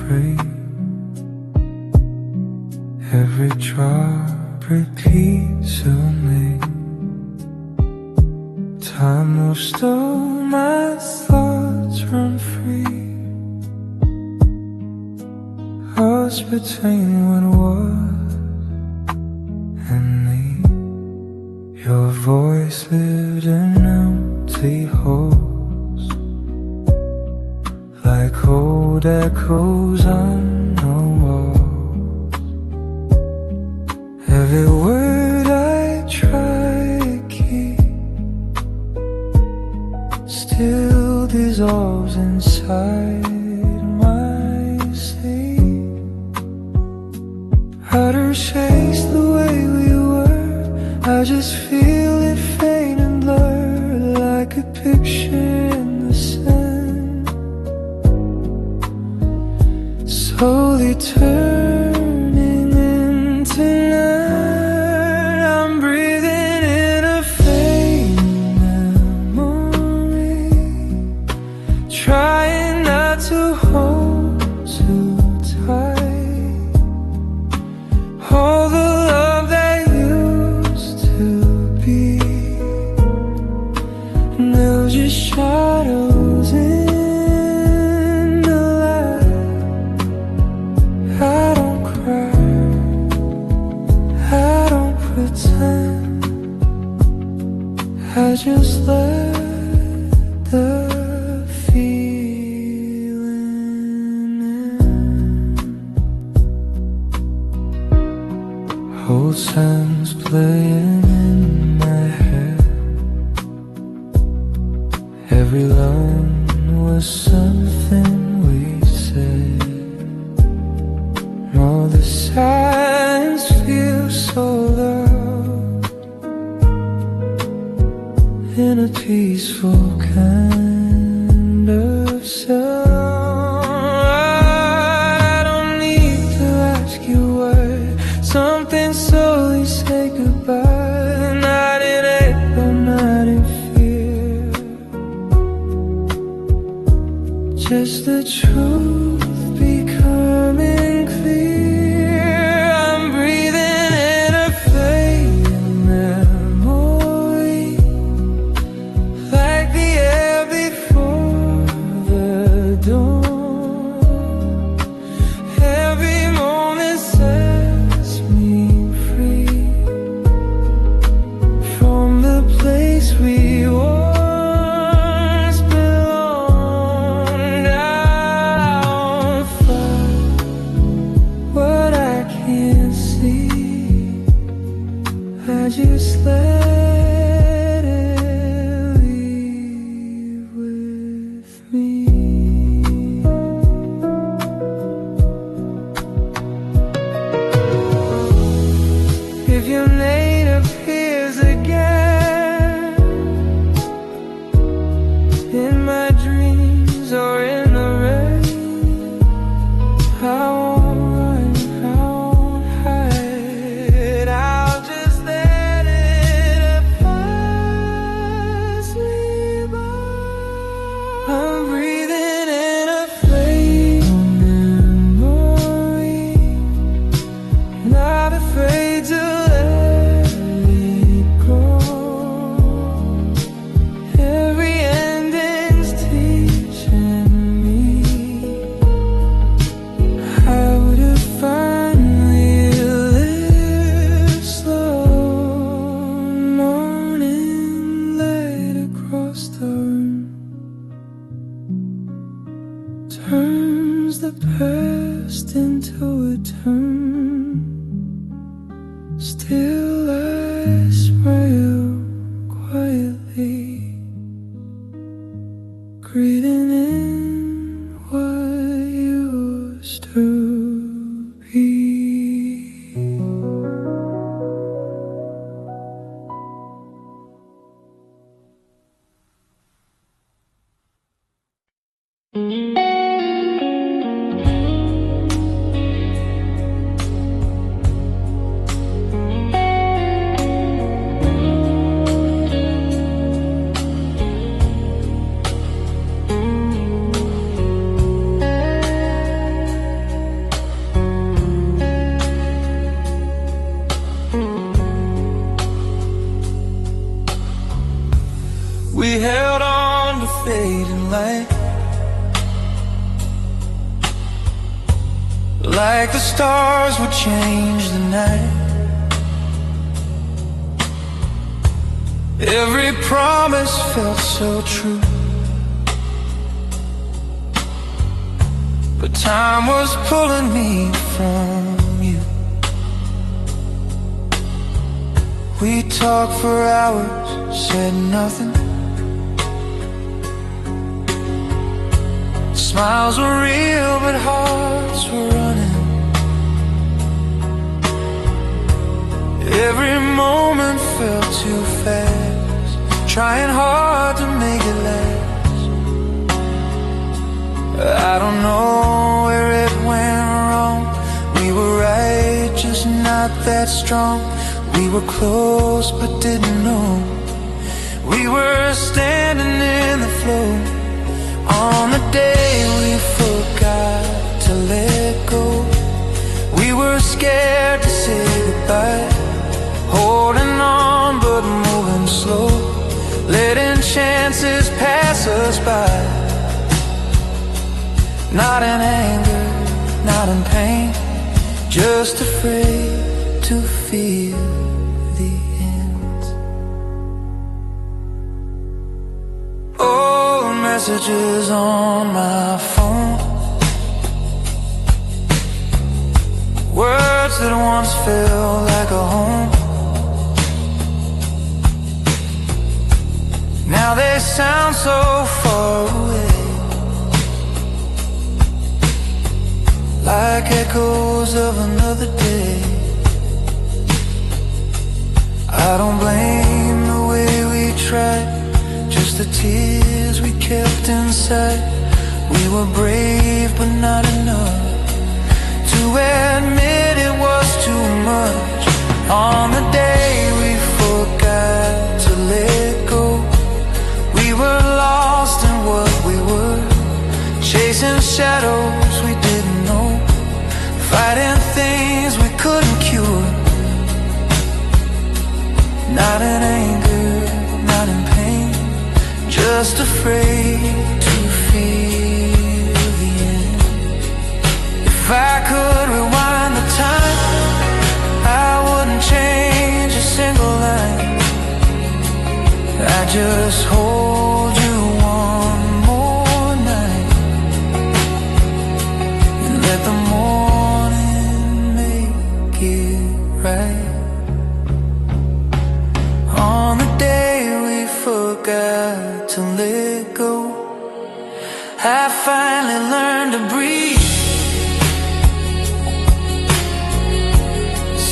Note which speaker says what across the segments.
Speaker 1: free. Every drop repeats to me. Time moves slow, my thoughts run free. Lost between what was and me. Your voice lived in empty holes, like old echoes on the walls. Every word I try to keep still dissolves inside my sleep. Outer space the way we were, I just feel it fade and blur, like a picture in the sand, slowly turning into night. I'm breathing in a faint memory, trying not to hold too tight all the love that used to be. Now just shadows in the light. I don't cry, I don't pretend, I just let the feeling in. Old sounds playing in my head. Every line was something we said. All the signs feel so loud in a peaceful kind of sound. I don't need to ask you why. Something slowly say goodbye. Not in anger, not in fear, just the truth becoming clear. I'm breathing in a faint memory, like the air before the dawn. Every moment sets me free from the place we once belonged. I'll find what I can't see, I just let it leave with me. If your name appears again in my dreams or in the rain, I won't run, I won't hide. I'll just let it pass me by. I'm breathing in a flame memory, not afraid to let it go. Every ending's teaching me how to finally live slow. Morning light across the room turns the past into a turn. Still I smile quietly, breathing in what used to be. like the stars would change the night. Every promise felt so true, but time was pulling me from you. We talked for hours, said nothing. Smiles were real, but hearts were running. Every moment felt too fast, trying hard to make it last. I don't know where it went wrong. We were right, just not that strong. We were close but didn't know. We were standing in the flow on the day we forgot to let go. We were scared to say goodbye, holding on but moving slow, letting chances pass us by. Not in anger, not in pain, just afraid to feel the end. Old messages on my phone, words that once felt like a home. Now they sound so far away, like echoes of another day. I don't blame the way we tried, just the tears we kept inside. We were brave but not enough to admit it was too much. On the day we forgot to let go, we were lost in what we were, chasing shadows we didn't know, fighting things we couldn't cure. Not in anger, not in pain, just afraid to feel the end. If I could rewind the time, I wouldn't change a single line. I'd just hold you one more night and let the morning make it right. On the day we forgot to let go, I finally learned to breathe.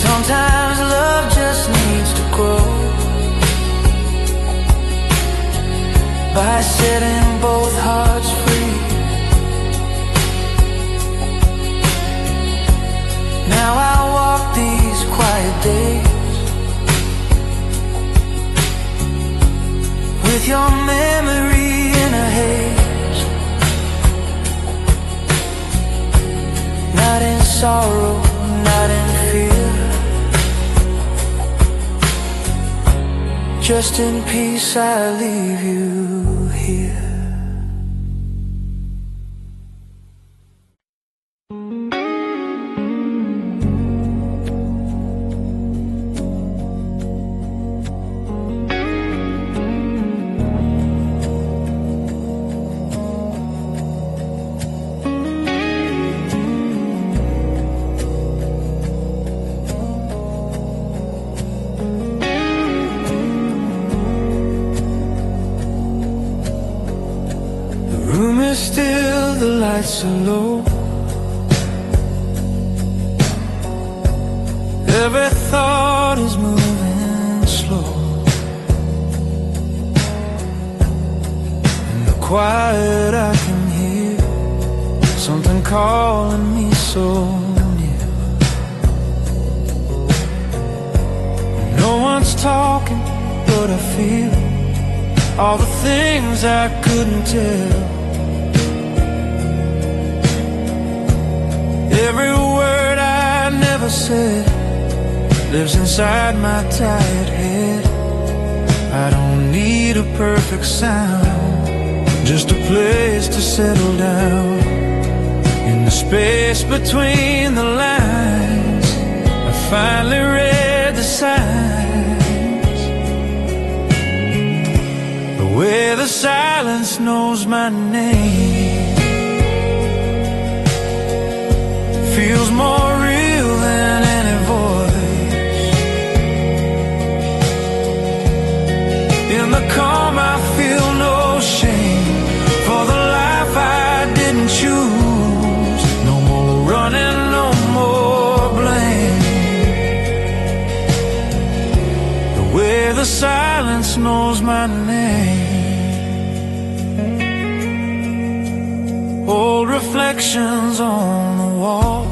Speaker 1: Sometimes love just needs to grow by setting both hearts free. Now I walk these quiet days with your memory in a haze, not in sorrow, not in fear, just in peace I leave you here. Still the lights are low, every thought is moving slow. In the quiet I can hear something calling me so near. No one's talking, but I feel all the things I couldn't tell. Every word I never said lives inside my tired head. I don't need a perfect sound, just a place to settle down. In the space between the lines, I finally read the signs. The way the silence knows my name feels more real than any voice. In the calm I feel no shame for the life I didn't choose. No more running, no more blame. The way the silence knows my name. Old reflections on the wall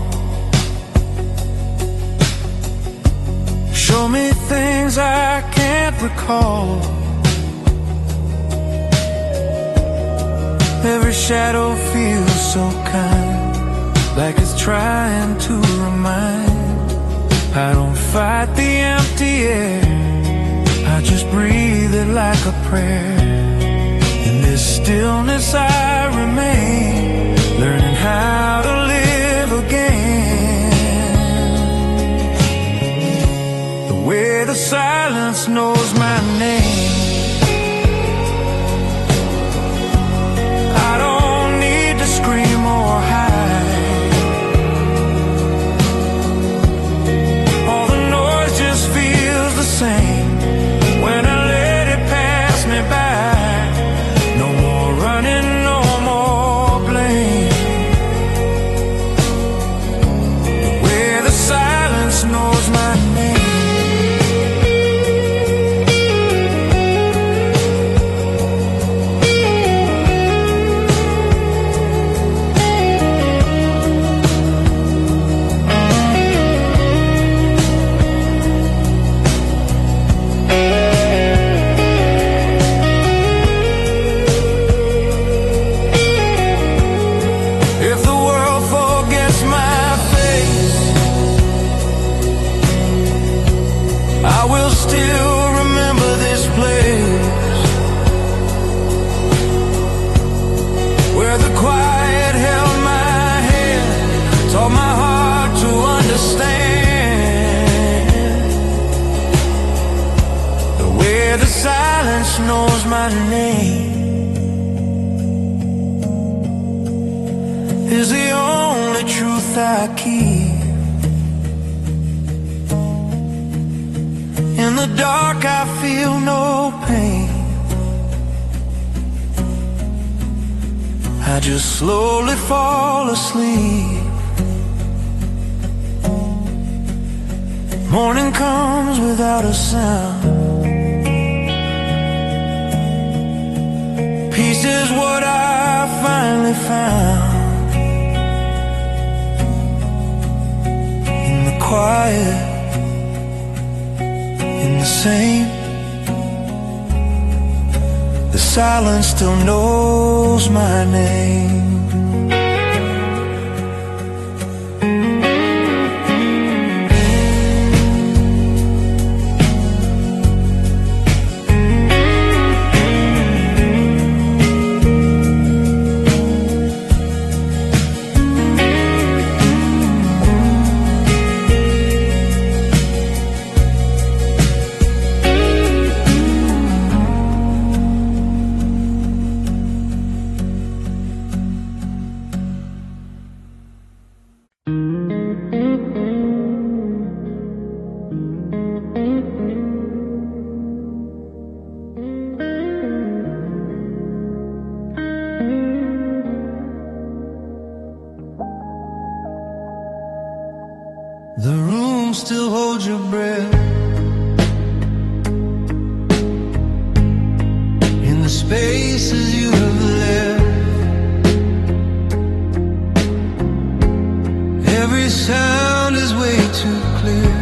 Speaker 1: show me things I can't recall. Every shadow feels so kind, like it's trying to remind. I don't fight the empty air, I just breathe it like a prayer. In this stillness I remain, learning how to live again. The way the silence knows my name. I don't need to scream or hide. All the noise just feels the same when I let it pass me by. No more running, no more blame. The way the silence knows my name. Knows my name is the only truth I keep. In the dark I feel no pain, I just slowly fall asleep. Morning comes without a sound. Peace is what I finally found. In the quiet, in the same, the silence still knows my name. The room still holds your breath in the spaces you have left. Every sound is way too clear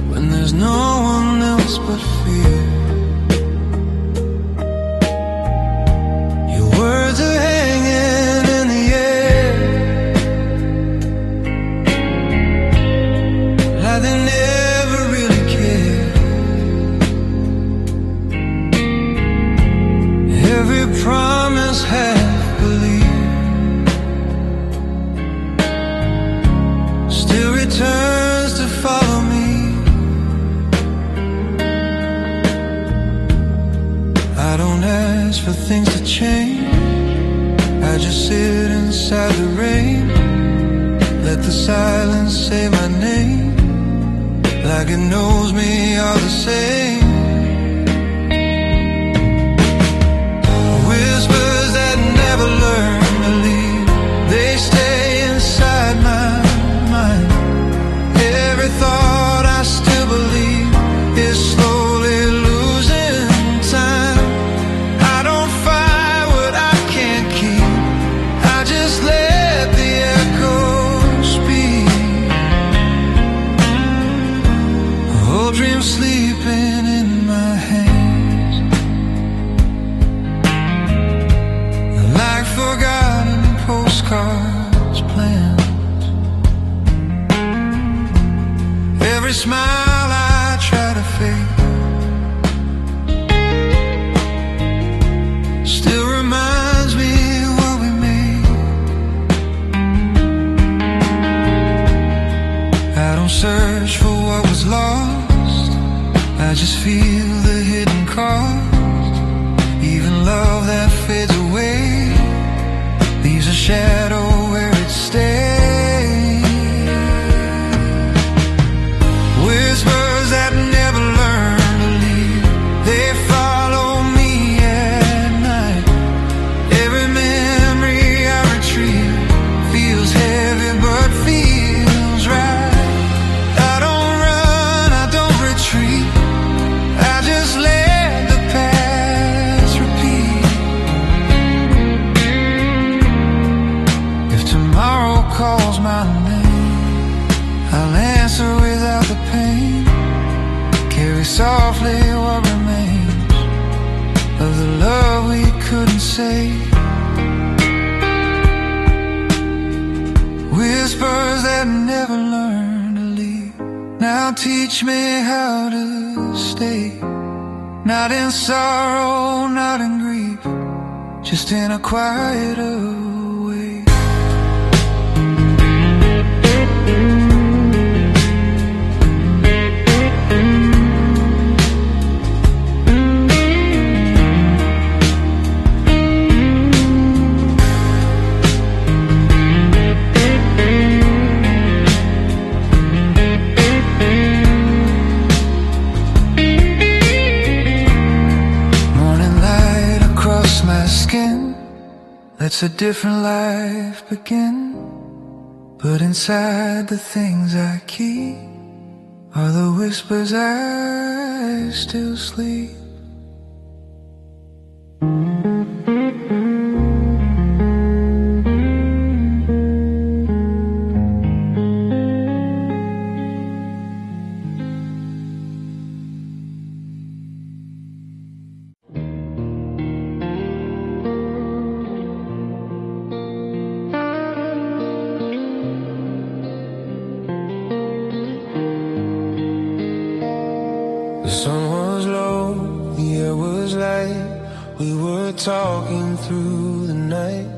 Speaker 1: when there's no one else but fear. Your words are hanging in the air, like they never really cared. Every promise just sit inside the rain, let the silence say my name, like it knows me all the same. Whispers that never learn to leave, they stay inside my mind. Every thought I still believe is slowly losing time. I don't fight what I can't keep, I just let the echoes speak. Old dreams sleeping in my hands, like forgotten postcards planned. Every smile I try to fake still reminds me what we made. I don't search for what was lost, I just feel the hidden cost. Even love that fades away leaves a shadow where it stays. Whispers that never learn to leave, they follow me at night. Every memory I retrieve feels heavy but feels right. I don't run, I don't retreat, I just let the past repeat. If tomorrow calls my name, I'll answer without the pain. Carry softly what remains of the love we couldn't say. Whispers that never learn to leave, now teach me how to stay. Not in sorrow, not in grief, just in a quieter way. Lets a different life begin. But inside the things I keep are the whispers I still sleep. The sun was low, the air was light. We were talking through the night.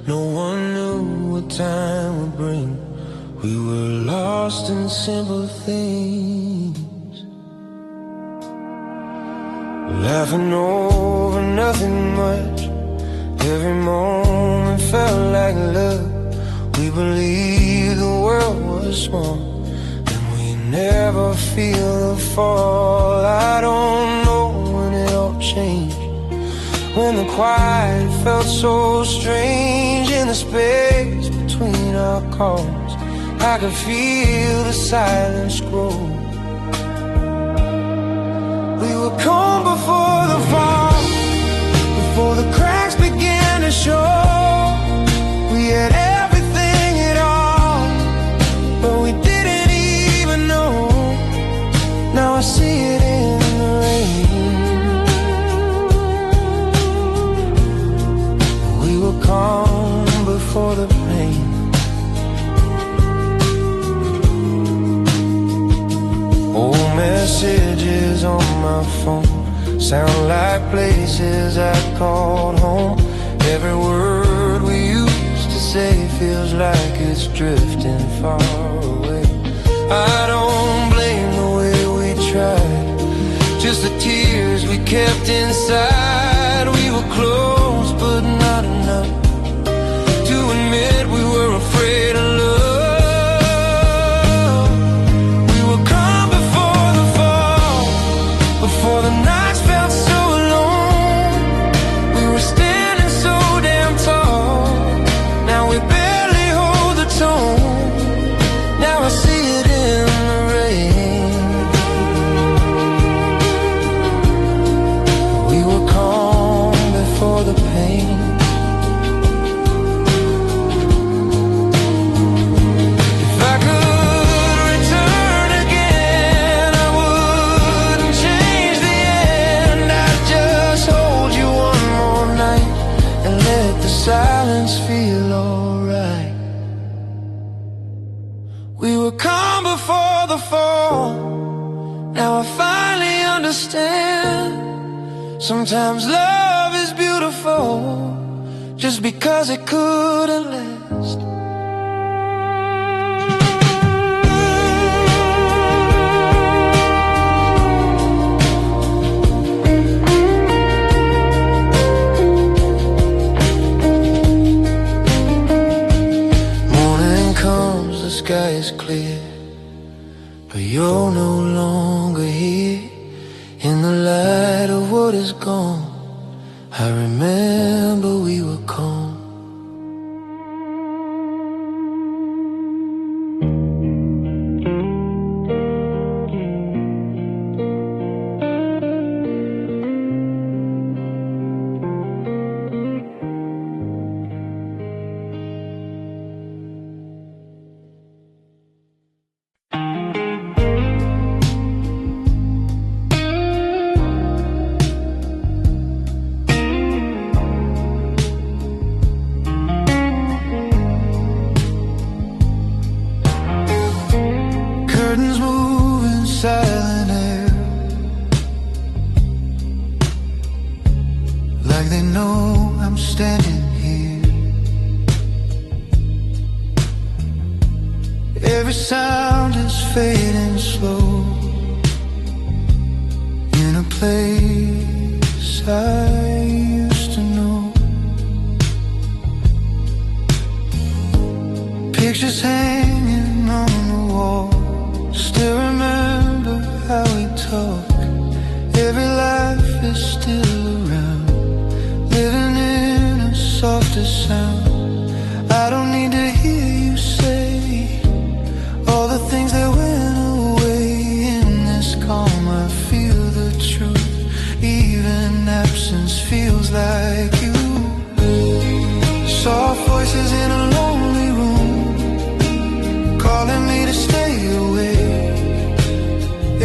Speaker 1: No one knew what time would bring. We were lost in simple things, laughing over nothing much. Every moment felt like love. We believed the world was small, never feel the fall. I don't know when it all changed, when the quiet felt so strange. In the space between our calls, I could feel the silence grow. We were calm before the fall, before the cracks began to show. We had everything at all, but we didn't even know. Now I see it in the rain. We were calm before the pain. Old messages on my phone sound like places I called home. Every word we used to say feels like it's drifting far away. I don't blame the way we tried, just the tears we kept inside. We were close but not enough, feel alright. We were calm before the fall. Now I finally understand. Sometimes love is beautiful just because it couldn't last. Morning comes, the sky is clear, but you're no longer here. In the light of what is gone, I remember we were calm. Curtains move in silent air, like they know I'm standing here. Every sound is fading slow, in a place I used to know. Pictures hanging on the wall, still remember how we talk. Every life is still around, living in a softer sound. I don't need to hear you say all the things that went away. In this calm I feel the truth, even absence feels like you. Soft voices in a lonely room, calling me to stay away.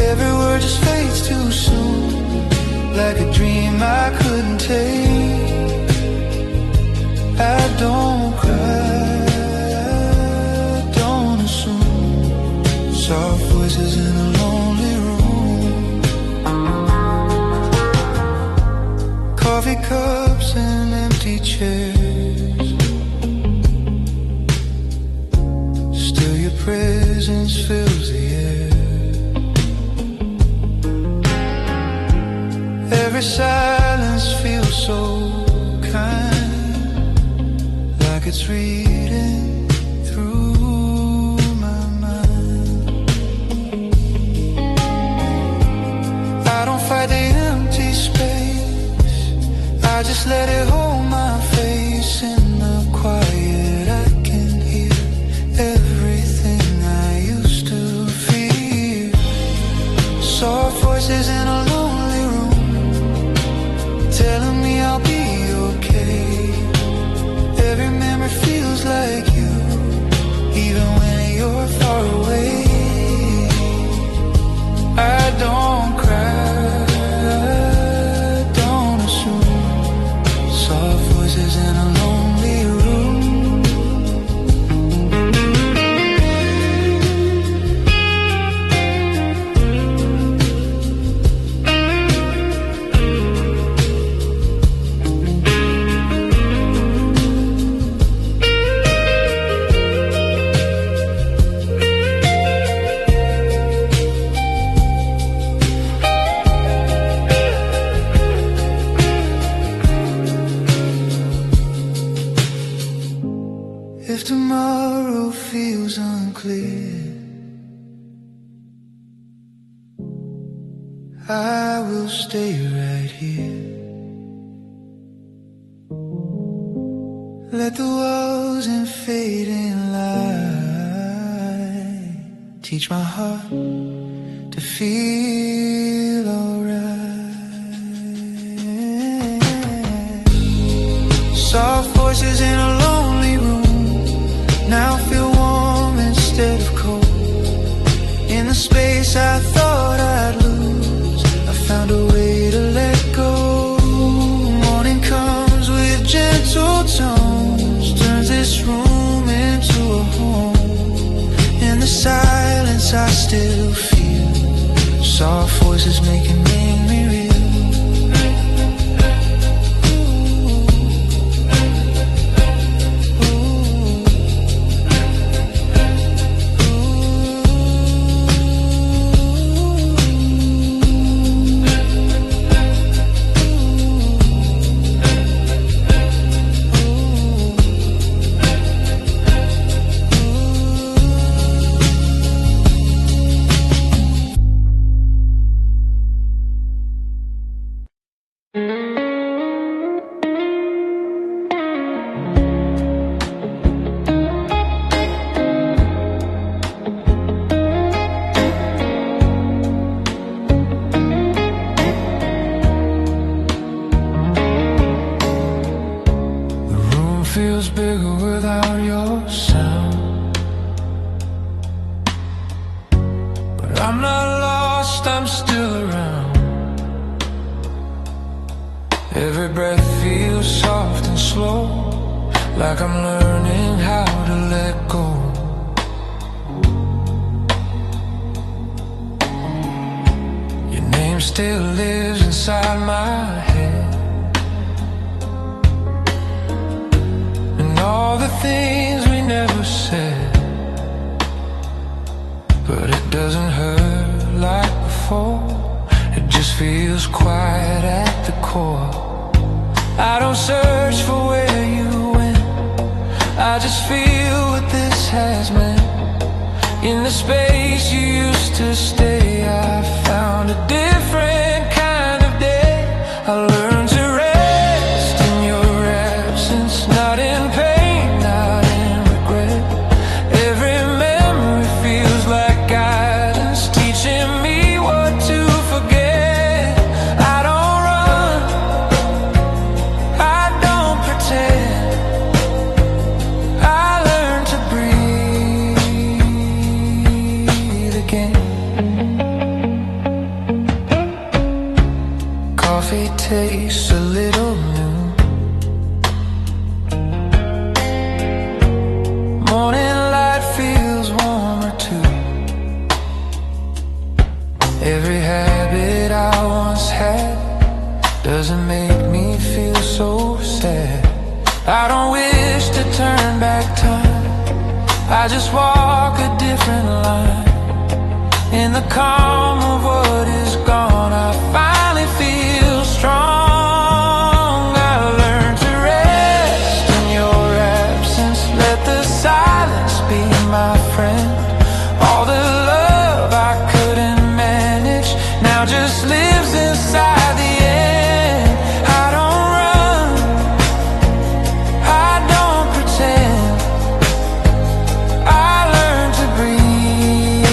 Speaker 1: Every word just fades too soon, like a dream I couldn't take. I don't cry, don't assume. Soft voices in a lonely room, coffee cups and empty chairs, still your presence fills the air. Every silence feels so kind, like it's reading through my mind. I don't fight the empty space, I just let it hold my face. In the quiet I can hear everything I used to fear. Soft voices in a lonely room, telling me I'll be okay. Every memory feels like you, even when you're far away. I don't cry, don't assume. Soft voices in a lonely room. If tomorrow feels unclear, I will stay right here. Let the walls and fading light teach my heart to feel alright. Soft voices in a lonely room, now feel warm instead of cold. In the space I thought I'd lose, I found a way to let go. Morning comes with gentle tones, soft voices making me real. Feels bigger without your sound, but I'm not lost, I'm still around. Every breath feels soft and slow, like I'm learning how to let go. Your name still lives inside my head, all the things we never said, but it doesn't hurt like before. It just feels quiet at the core. I don't search for where you went, I just feel what this has meant. In the space you used to stay, I found a different kind of day. I learned to rest in your absence, not in pain. Coffee tastes a little new, morning light feels warmer too. Every habit I once had doesn't make me feel so sad. I don't wish to turn back time, I just walk a different line. In the calm of what is gone, I finally feel strong. I learned to rest in your absence, let the silence be my friend. All the love I couldn't manage now just lives inside the end. I don't run, I don't pretend, I learned to breathe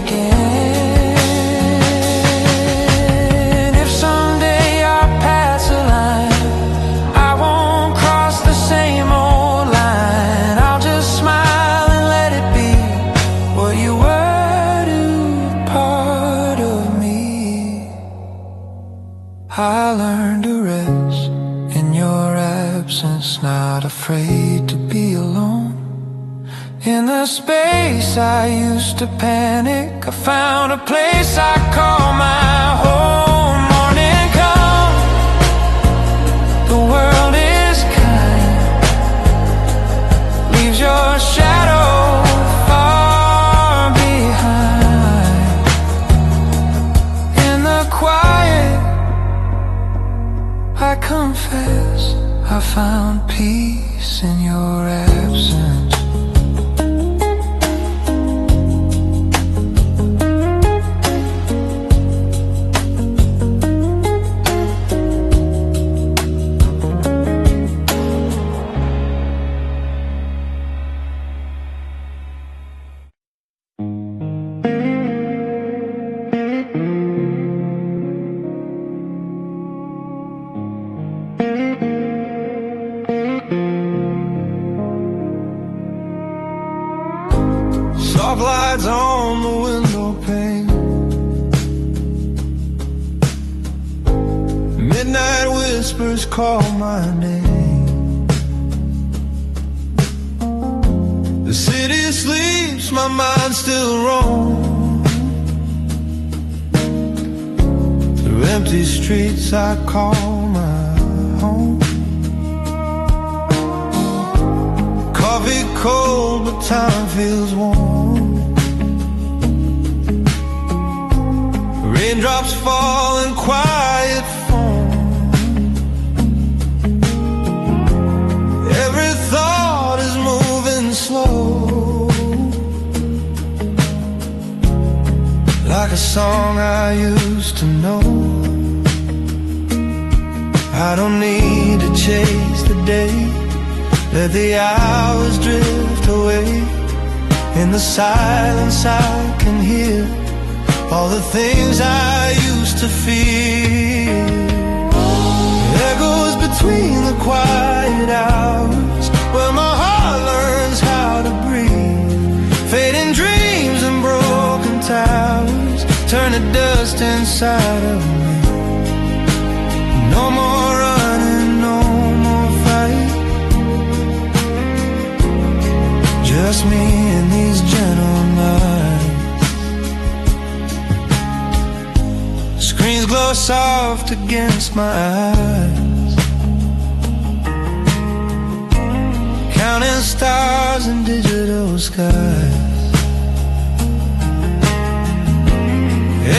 Speaker 1: again. If someday I pass a line, I won't cross the same old line. I'll just smile and let it be what you were to part of me. I learned to rest in your absence, not afraid to be alone. In the space I used to panic, I found a place I call my home. Morning comes, the world is kind, leaves your shadow far behind. In the quiet, I confess, I found peace in your absence. Soft lights on the window pane, midnight whispers call my name. The city sleeps, my mind still roams. empty streets I call my home. Coffee cold, but time feels warm. Raindrops fall in quiet form. Every thought is moving slow, like a song I used to know. I don't need to chase the day, let the hours drift away. In the silence I can hear all the things I used to fear. Echoes between the quiet hours, where my heart learns how to breathe. Fading dreams and broken towers turn to dust inside of me. No more running, no more fight, just me and these gentle nights. Screens glow soft against my eyes, counting stars in digital skies.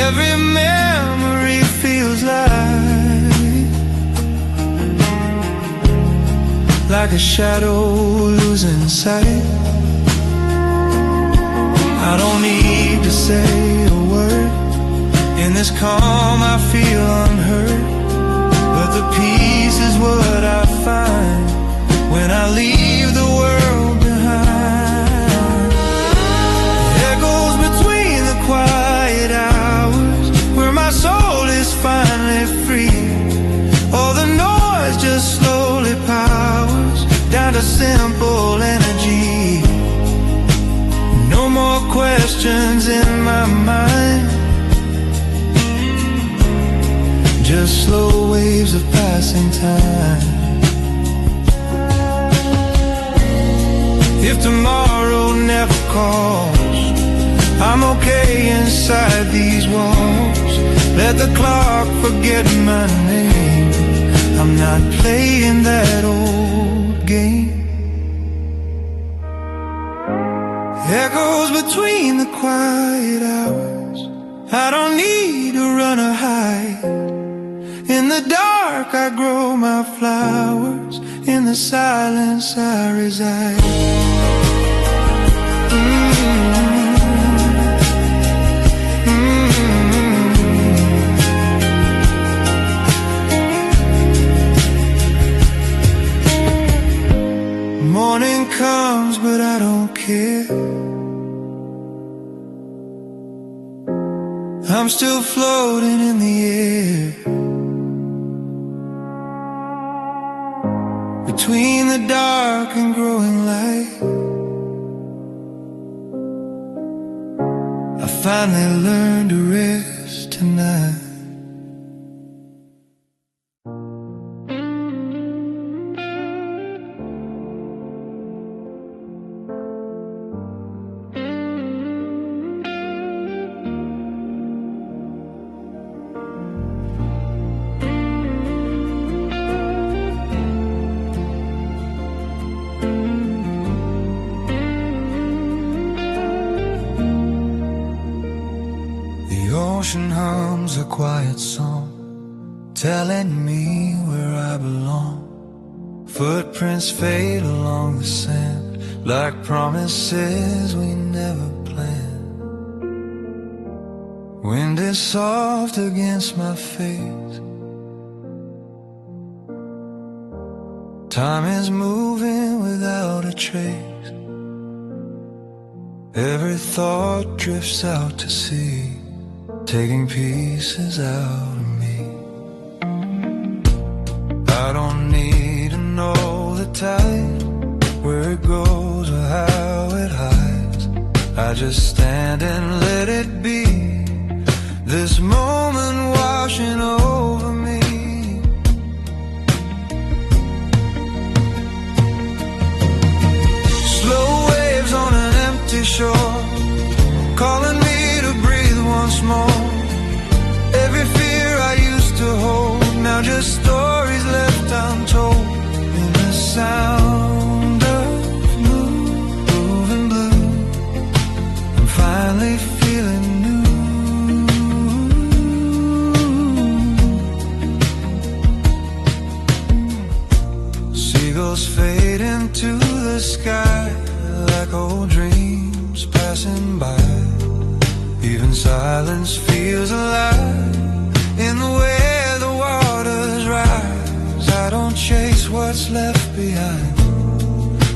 Speaker 1: Every memory feels like a shadow losing sight. I don't need to say a word, in this calm I feel unheard. But the peace is what I find when I leave the world behind. Echoes between the quiet hours, where my soul is finally free. All the noise just slowly powers down to simple energy. No more questions in my mind, just slow waves of passing time. If tomorrow never calls, I'm okay inside these walls. Let the clock forget my name, I'm not playing that old game. Echoes between the quiet hours, I don't need to run or hide. In the dark I grow my flowers, in the silence I reside. Morning comes but I don't care, I'm still floating in the air. Between the dark and growing light, I finally learned to rest tonight. Ocean hums a quiet song, telling me where I belong. Footprints fade along the sand, like promises we never planned. Wind is soft against my face, time is moving without a trace. Every thought drifts out to sea, taking pieces out of me. I don't need to know the tide, where it goes or how it hides. I just stand and let it be, this moment washing over me. Slow waves on an empty shore, calling me to breathe once more. Every fear I used to sound of moving blue. I'm finally feeling new. Seagulls fade into the sky like old dreams passing by. Even silence feels alive in the way the waters rise. I don't chase what's left behind,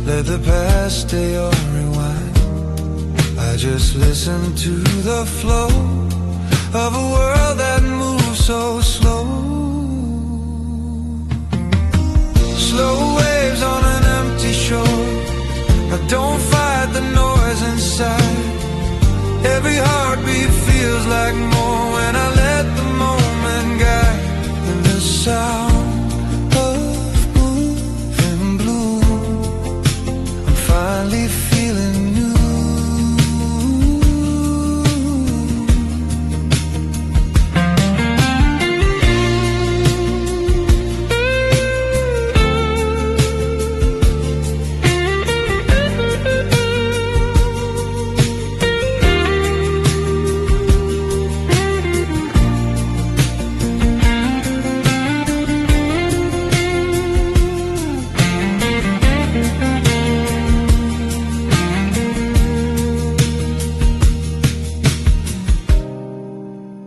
Speaker 1: let the past stay or rewind. I just listen to the flow of a world that moves so slow. Slow waves on an empty shore. I don't fight the noise inside. Every heartbeat feels like more when I let the moment guide. And the sound of moving blue, I'm finally feeling new.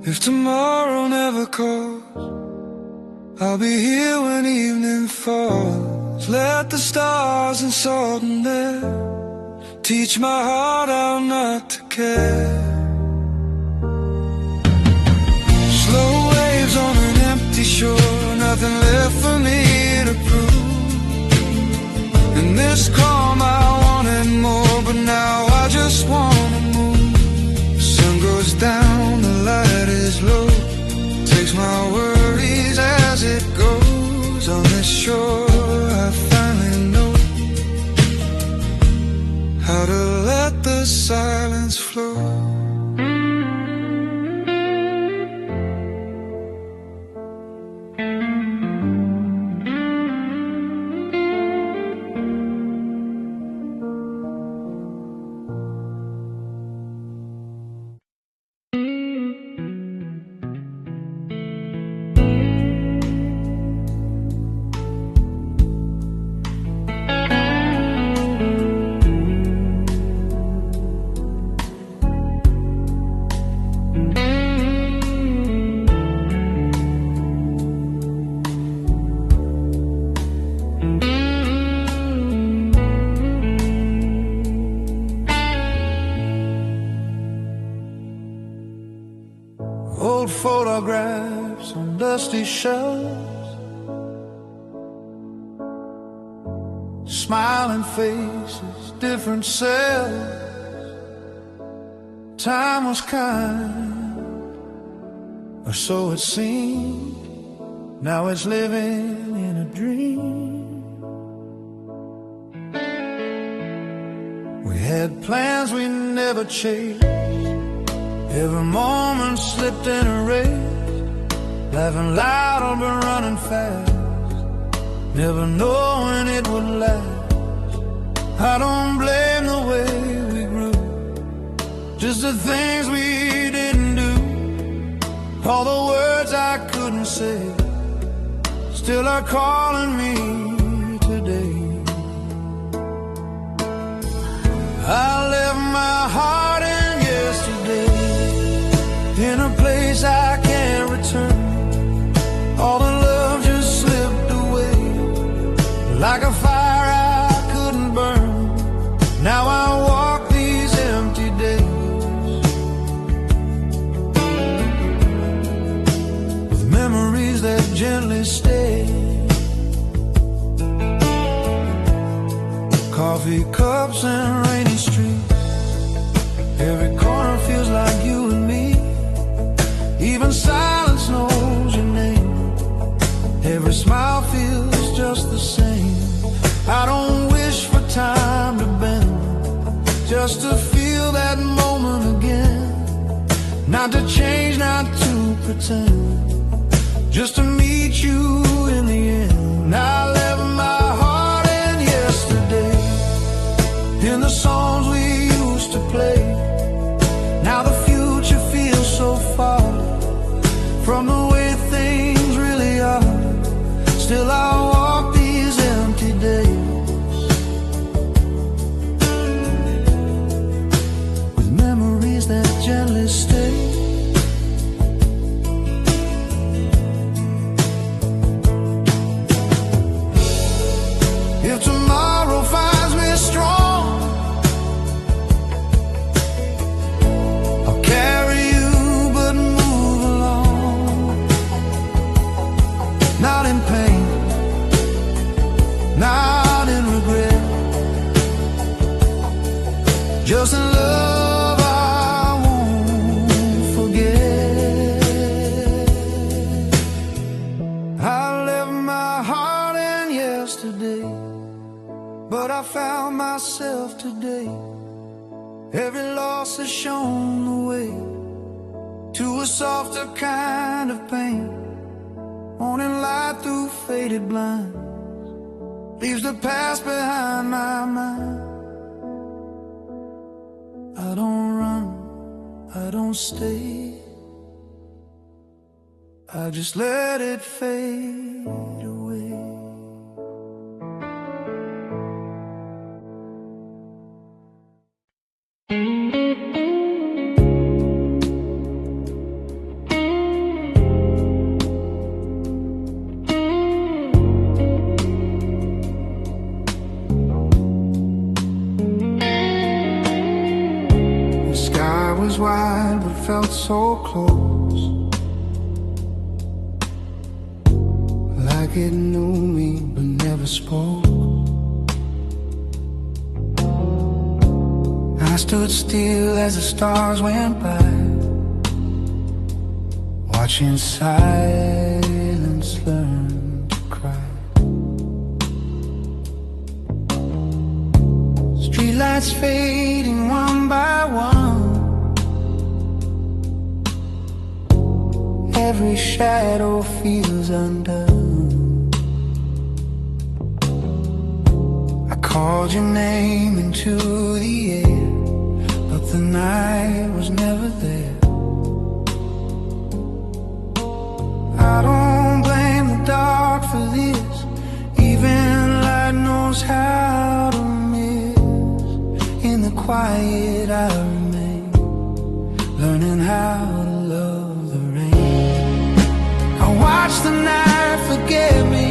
Speaker 1: If tomorrow never calls, I'll be here when evening falls. Let the stars and salt in there teach my heart how not to care. Slow waves on an empty shore, nothing left for me to prove. In this calm I wanted more, but now I just wanna move. Sun goes down, the light is low, takes my worries as it goes. On this shore I finally know how to let the silence flow. Old photographs on dusty shelves, smiling faces, different selves. Time was kind, or so it seemed. Now it's living in a dream. We had plans we never chased. Every moment slipped in a race, laughing loud or been running fast, never knowing it would last. I don't blame the way we grew, just the things we didn't do. All the words I couldn't say still are calling me today. I left my heart in yesterday, in a place I can't return. All the love just slipped away, like a fire I couldn't burn. Now I walk these empty days with memories that gently stay. Coffee cups and rainy streets, every corner feels like you and me. Even silence knows your name, every smile feels just the same. I don't wish for time to bend, just to feel that moment again. Not to change, not to pretend, just to meet you in the end. I left my heart in songs we used to play. Now the future feels so far from the way things really are. Still I walk these empty days with memories that gently stay. If tomorrow finds me strong, I'll carry you but move along. Not in pain, not in regret, just in love I won't forget. I left my heart in yesterday, but I found myself today. Every loss has shown the way to a softer kind of pain. Morning light through faded blinds leaves the past behind my mind. I don't run, I don't stay, I just let it fade away. Was wide but felt so close, like it knew me but never spoke. I stood still as the stars went by, watching silence learn to cry. Streetlights fading one by one, every shadow feels undone. I called your name into the air, but the night was never there. I don't blame the dark for this, even light knows how to miss. In the quiet I remain, learning how to love the rain. I watch the night forget me,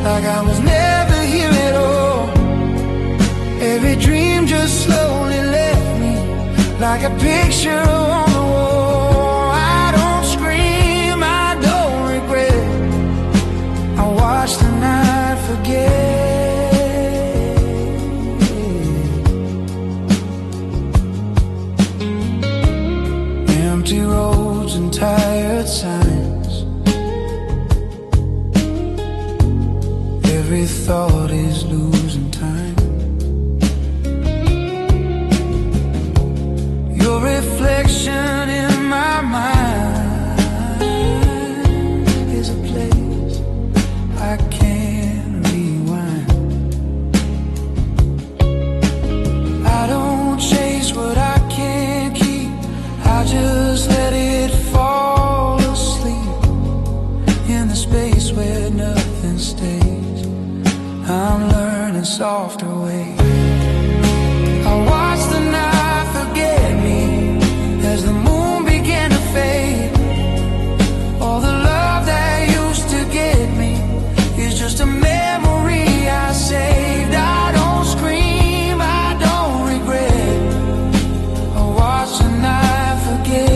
Speaker 1: like I was never here at all. Every dream just slowly left me, like a picture on the wall. I don't scream, I don't regret, I watch the night forget. Empty roads and tired signs, every thought is losing time. Your reflection in my mind is a place I can't rewind. I don't chase what I can't keep, I just let it fall asleep in the space where nothing stays. I'm learning softer ways. I watch the night forget me as the moon began to fade. All the love that used to get me is just a memory I saved. I don't scream, I don't regret, I watch the night forget.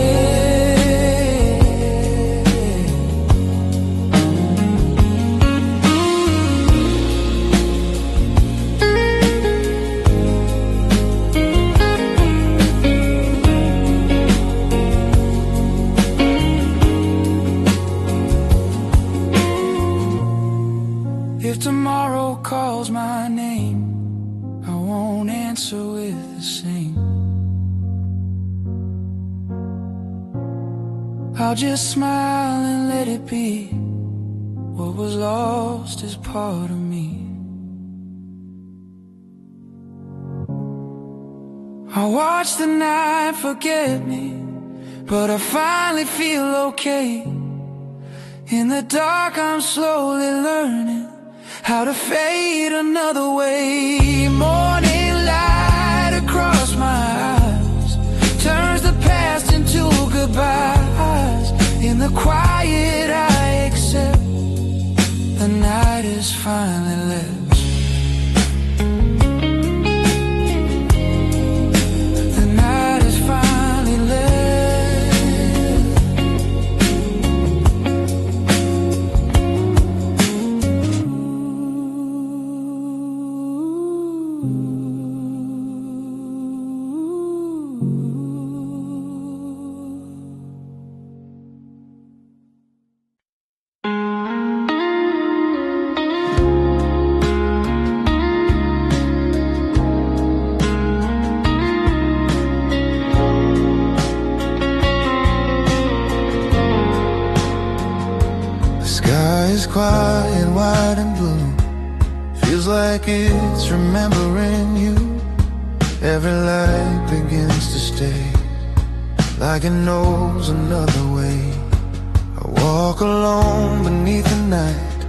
Speaker 1: If tomorrow calls my name, I won't answer with the same. I'll just smile and let it be. What was lost is part of me. I watch the night forget me, but I finally feel okay. In the dark I'm slowly learning how to fade another way. Morning light across my eyes turns the past into goodbyes. In the quiet I accept the night is finally left.
Speaker 2: Quiet, white and blue, feels like it's remembering you. Every light begins to stay, like it knows another way. I walk alone beneath the night,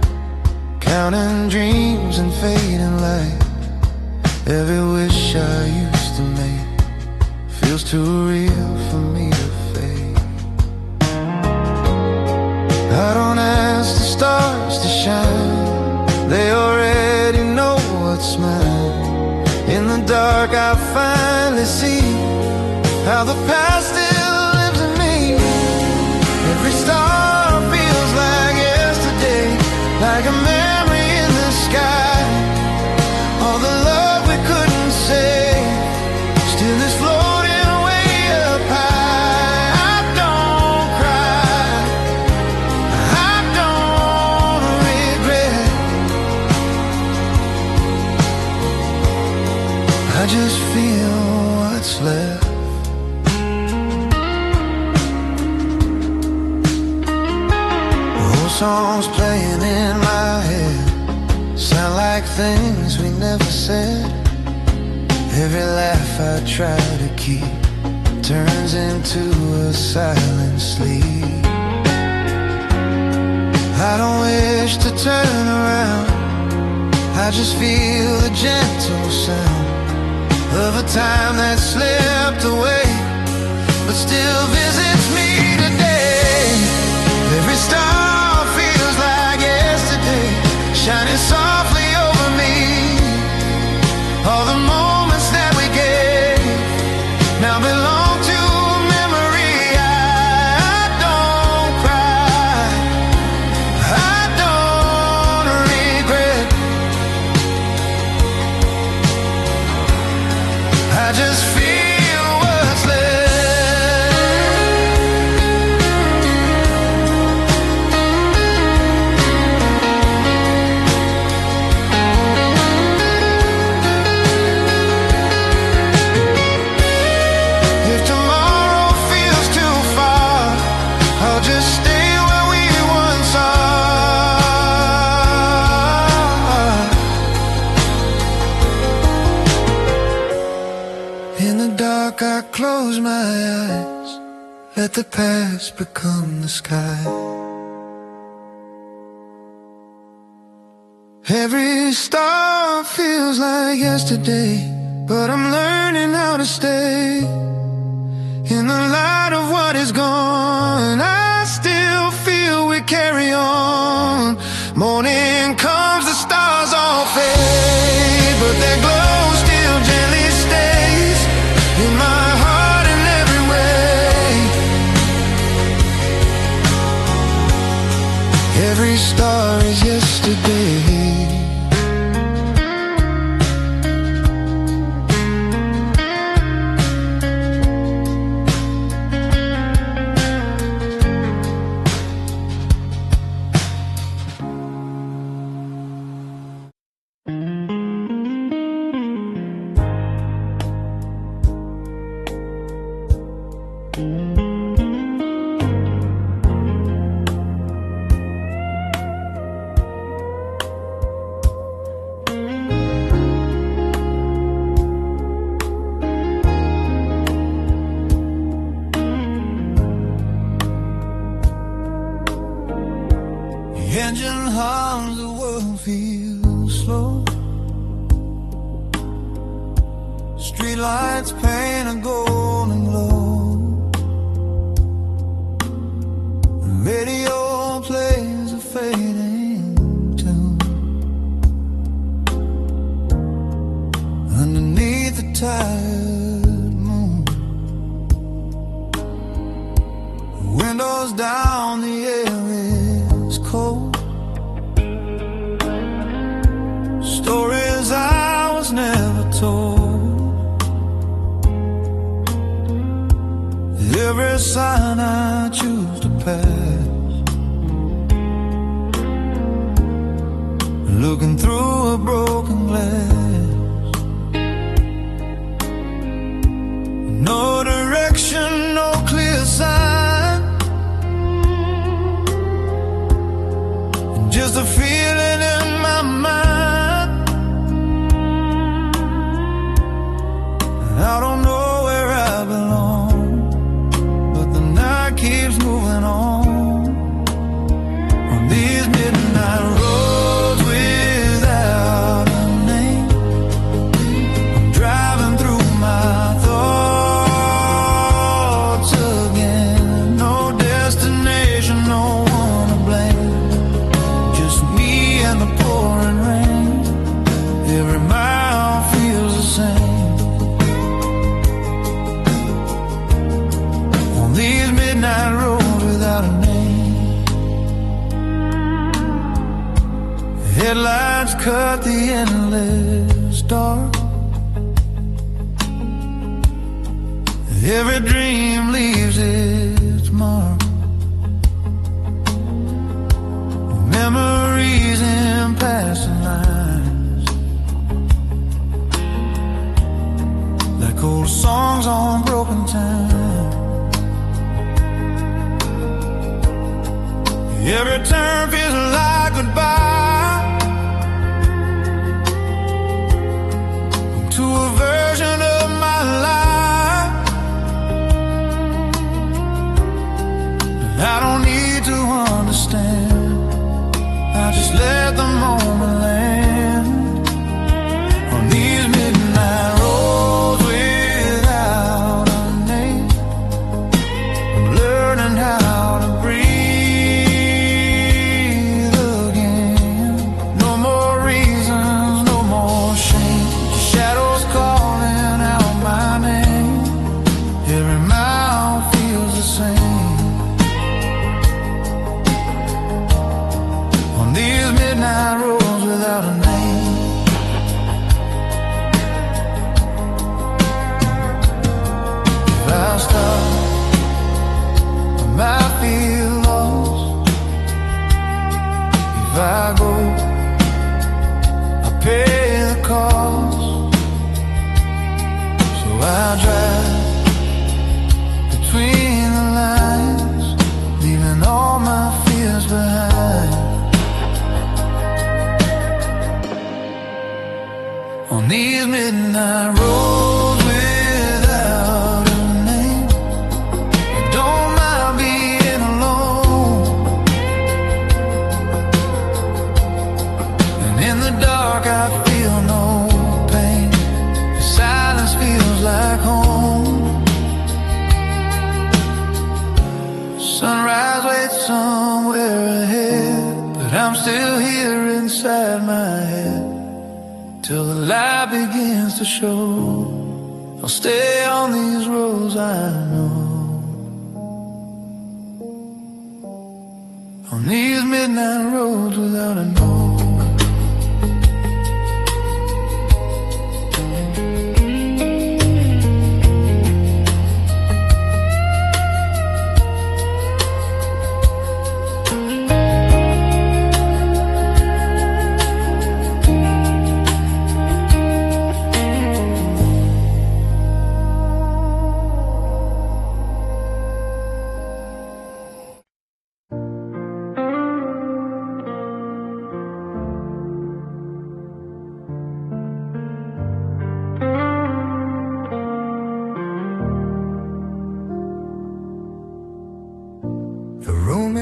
Speaker 2: counting dreams and fading light. Every wish I used to make feels too real for me to fake. I don't ask the stars to shine, they already know what's mine. In the dark I finally see how the past still lives in me. Every star feels like yesterday, like a memory in the sky. All the love we couldn't say still is floating way up high. I don't cry, I don't regret, I just feel what's left. Old songs playing in my head sound like things we never said. Every laugh I try to keep turns into a silent sleep. I don't wish to turn around, I just feel the gentle sound of a time that slipped away, but still visits me today. Every star feels like yesterday, shining softly over me. All the moments that we gave now belong to a memory. I don't cry, I don't regret, I just feel what's left. If tomorrow feels too far, I'll just stay where we once are. In the dark I close my eyes, let the past become the sky. Every star feels like yesterday, but I'm learning how to stay in the light of what is gone. I still feel we carry on. Morning comes, the stars all fade, but their glow still gently stays in my heart in every way. Every star is yesterday. Streetlights paint a golden glow. The radio plays a fading tune. Underneath the tired moon, windows down, the air is cold. Stories I was never told. Every sign I choose to pass, looking through a broken glass. No direction, no clear sign, just a feeling in my mind. I don't know where I belong, but the night keeps moving on these midnight roads without a name. I'm driving through my thoughts again. No destination, no one to blame, just me and the pouring rain. Every mile feels the same. These midnight roads without a name. Headlights cut the endless dark. Every dream leaves its mark. Memories in passing lines, like old songs on broken time. Every turn feels like goodbye to a version of my life. I don't need to understand, I just let the moment land on these midnight roads without a name. I'm learning how to breathe. Midnight roads without a name. If I stop, I might feel lost. If I go, I pay the cost. So I drive between the lines, leaving all my fears behind. On these midnight roads without a name, I don't mind being alone. And in the dark I feel no pain, the silence feels like home. Sunrise waits somewhere ahead, but I'm still here inside my head. Till the light begins to show, I'll stay on these roads I know. On these midnight roads without a know.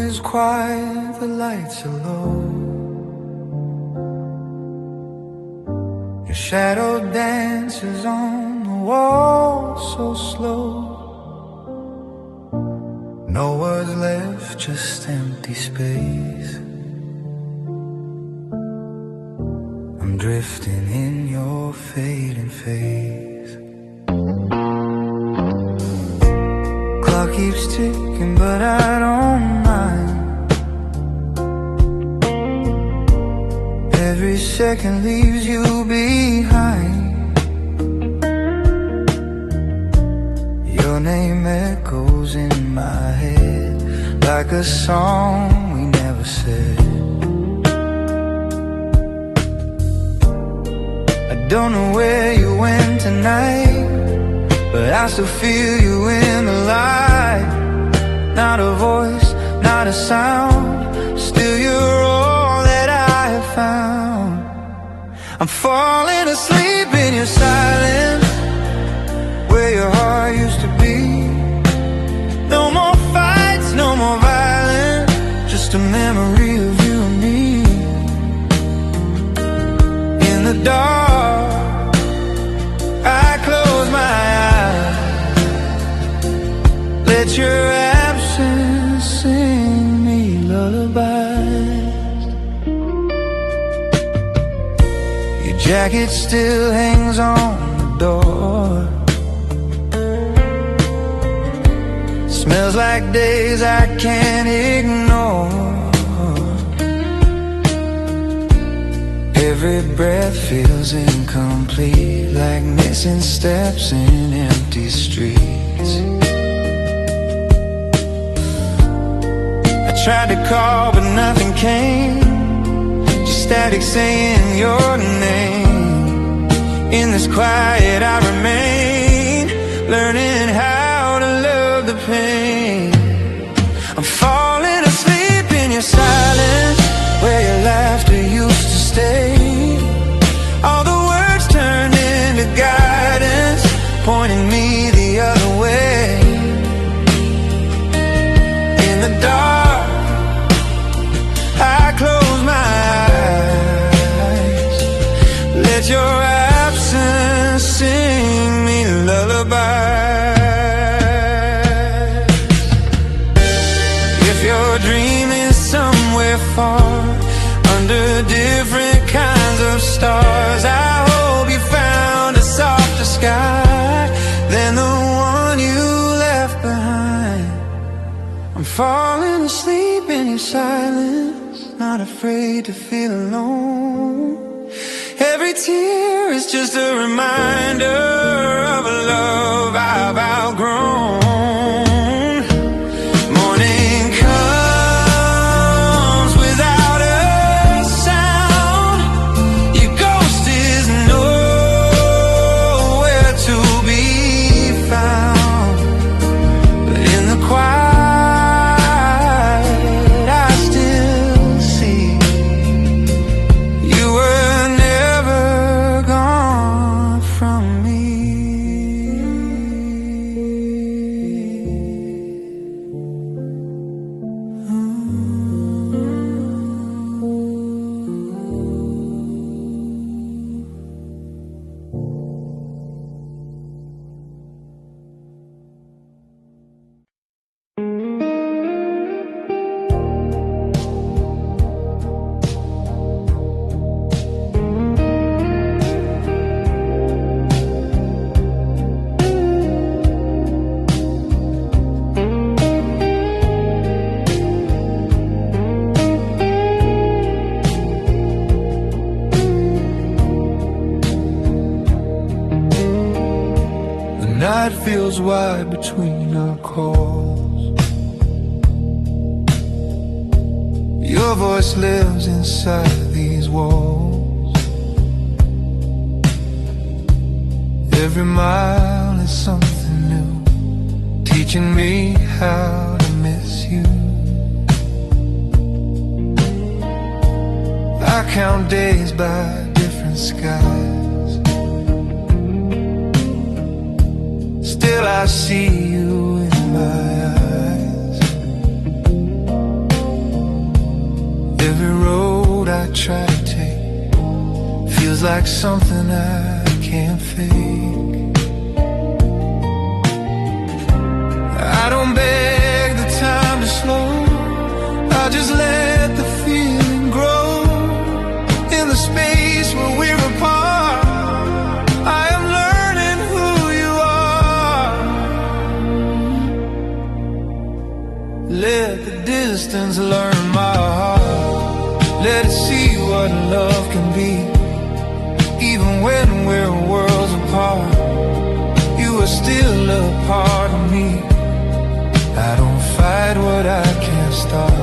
Speaker 2: Is quiet, the lights are low. Your shadow dances on the
Speaker 1: walls so slow. No words left, just empty space. I'm drifting in your fading face. Clock keeps ticking, but I don't mind. Every second leaves you behind. Your name echoes in my head like a song we never said. I don't know where you went tonight, but I still feel you in the light. Not a voice, not a sound, still you're all that I have found. I'm falling asleep in your silence, where your heart used to be. No more fights, no more violence, just a memory of you and me. In the dark, I close my eyes, let your absence sing me lullabies. Your jacket still hangs on the door, smells like days I can't ignore. Every breath feels incomplete, like missing steps in empty streets. I tried to call but nothing came, just static saying your name. In this quiet I remain, learning how to love the pain. I'm falling asleep in your silence, where your laughter used to stay. All the words turned into guidance, pointing me the other way. In the dark, I close my eyes, let your absence sing me lullabies. If your dream is somewhere far, under different kinds of stars, I hope you found a softer sky than the one you left behind. I'm falling asleep in your silence, not afraid to feel alone. Every tear is just a reminder of a love I've outgrown. Morning comes without a sound, your ghost is nowhere to be found. But in the quiet I still see you were never gone from me. The night feels wide between our calls. Your voice lives inside these walls. Every mile is something new, teaching me how to miss you. I count days by different skies, still I see you in my eyes. Every road I try to take feels like something I can't fake.
Speaker 2: distance learn my heart. Let it see what love can be. Even when we're worlds apart, you are still a part of me. I don't fight what I can't stop.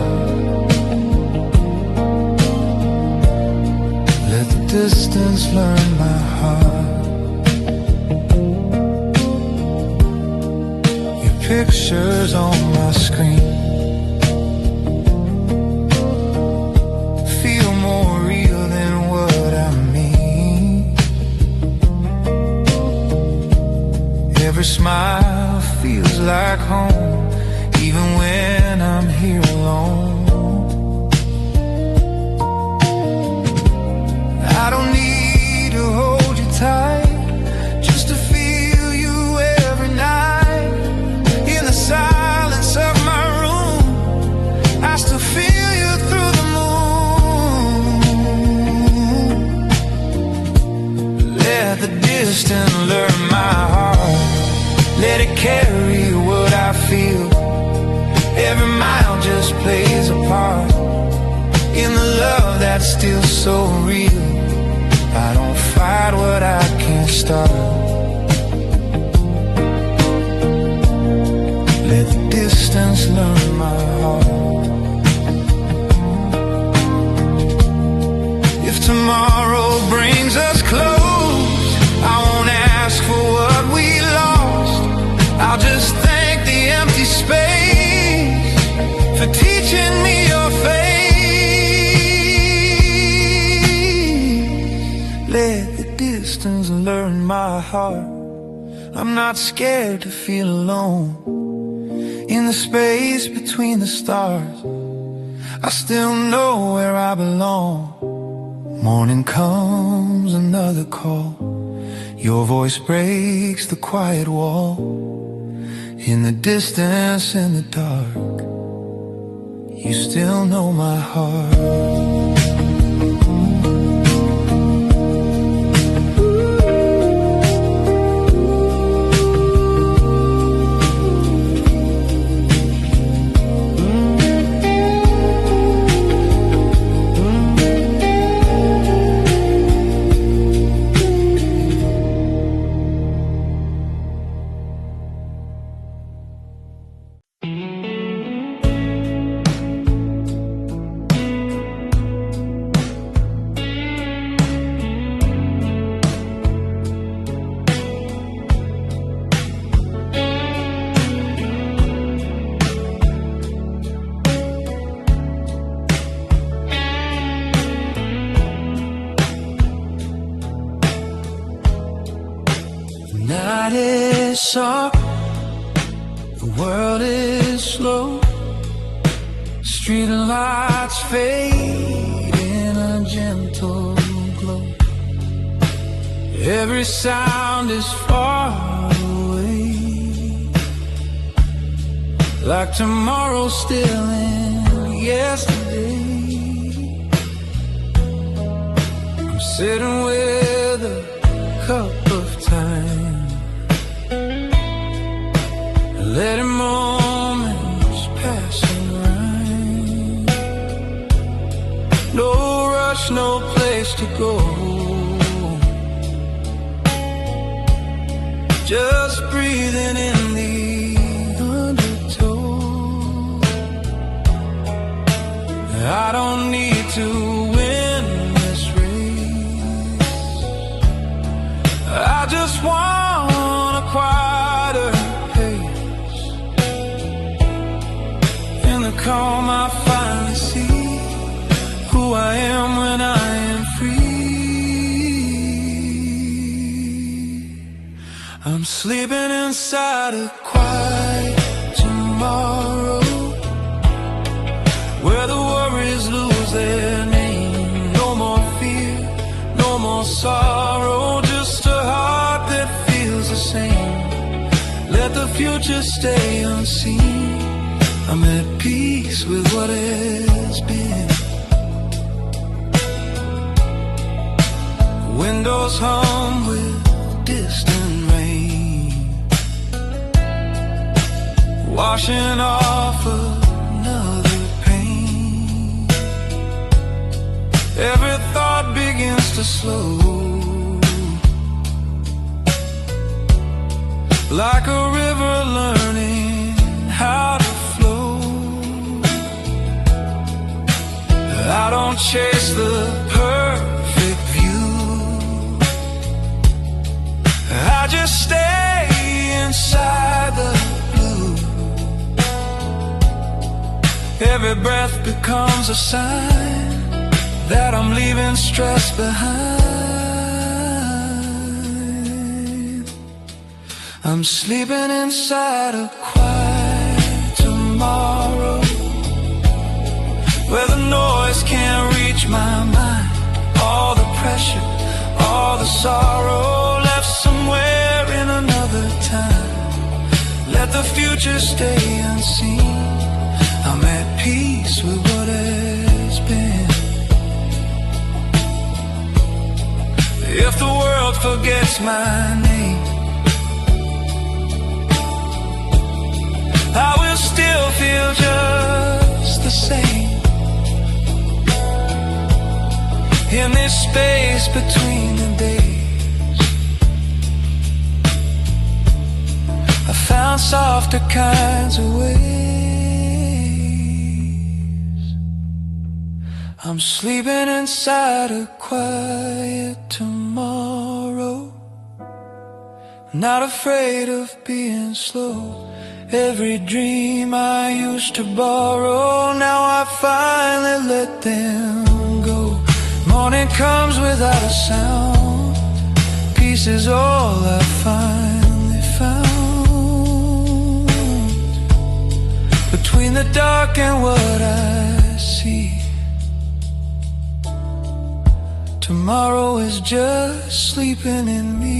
Speaker 2: Let the distance learn my heart. Your picture's on my screen feel more real than what I mean. Every smile feels like home, even when I'm here alone. I don't need to hold you tight, just to feel you every night. In the silence of my room, I still feel you through the moon. Let the distance learn my heart. Let it carry what I feel. Every mile just plays a part in the love that's still so real. I don't fight what I can't stop. Let the distance learn my heart. If tomorrow brings us close, I won't ask for what we lost. I'll just thank the empty space for teaching me your face. Let the distance learn my heart. I'm not scared to feel alone. In the space between the stars, I still know where I belong. Morning comes, another call. Your voice breaks the quiet wall. In the distance, in the dark, you still know my heart. Night is dark, the world is slow. Street lights fade in a gentle glow. Every sound is far away, like tomorrow's still in yesterday. I'm sitting with a cup of time, letting moments pass and rhyme. No rush, no place to go, just breathing in the undertow. I don't need to win this race, I just want a quieter pace. In the calm I finally see who I am when I am free. I'm sleeping inside a quiet tomorrow, where the worries lose their name. No more fear, no more sorrow, just a heart that feels the same. Let the future stay unseen, I'm at peace with what has been. Windows hum with distant rain, washing off another pain.
Speaker 1: every thought begins to slow, like a river learning how to flow. I don't chase the perfect view, I just stay inside the blue. Every breath becomes a sign that I'm leaving stress behind. I'm sleeping inside a quiet tomorrow, where the noise can't reach my mind. All the pressure, all the sorrow, left somewhere in another time. Let the future stay unseen, I'm at peace with what has been. If the world forgets my name, I will still feel just the same. In this space between the days, I found softer kinds of ways. I'm sleeping inside a quiet tomorrow, not afraid of being slow. Every dream I used to borrow, now I finally let them go. Morning comes without a sound, peace is all I finally found. Between the dark and what I see, tomorrow is just sleeping in me.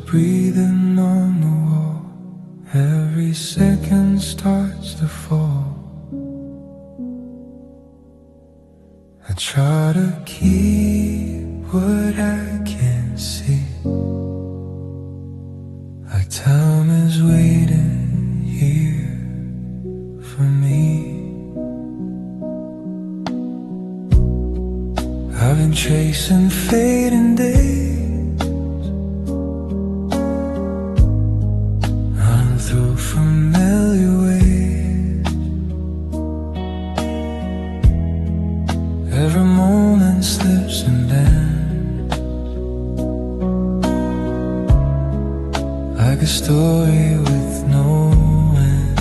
Speaker 1: Breathing on the wall, every second starts to fall. I try to keep what I can see, like time is waiting here for me. I've been chasing fading days, through familiar ways. Every moment slips and bends, like a story with no end.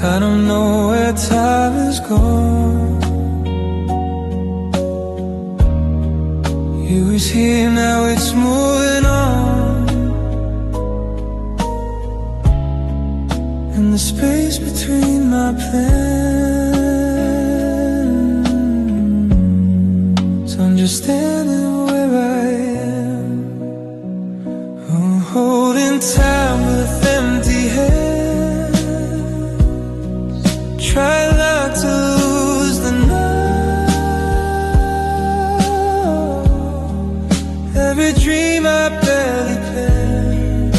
Speaker 1: I don't know where time is gone. You was here, now it's moving on. In the space between my plans, understanding where I am, holding time with empty hands. Try not to lose the now. Every dream I barely planned,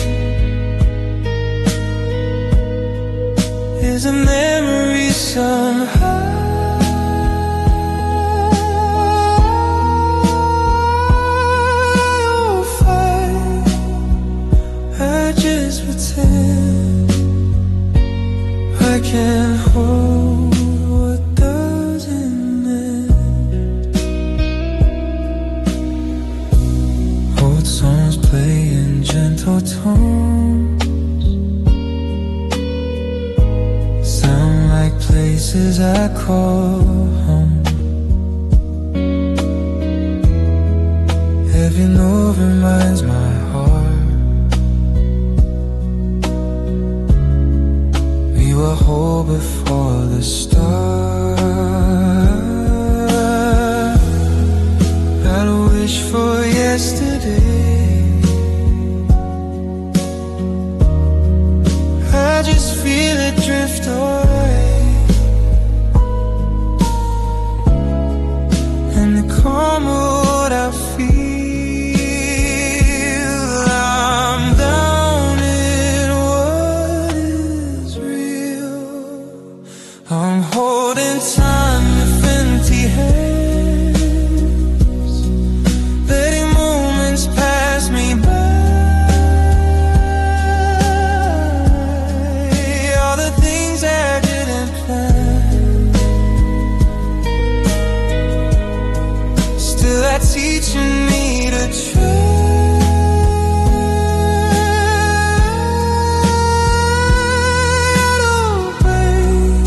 Speaker 1: call home. Every note reminds my heart we were whole before the start. I'd wish for yesterday. I just feel it drift away, and the calm what I feel. I'm down in what is real. I'm holding time with empty hands, letting moments pass me by. All the things I didn't plan, still that's teaching me to try. I don't break,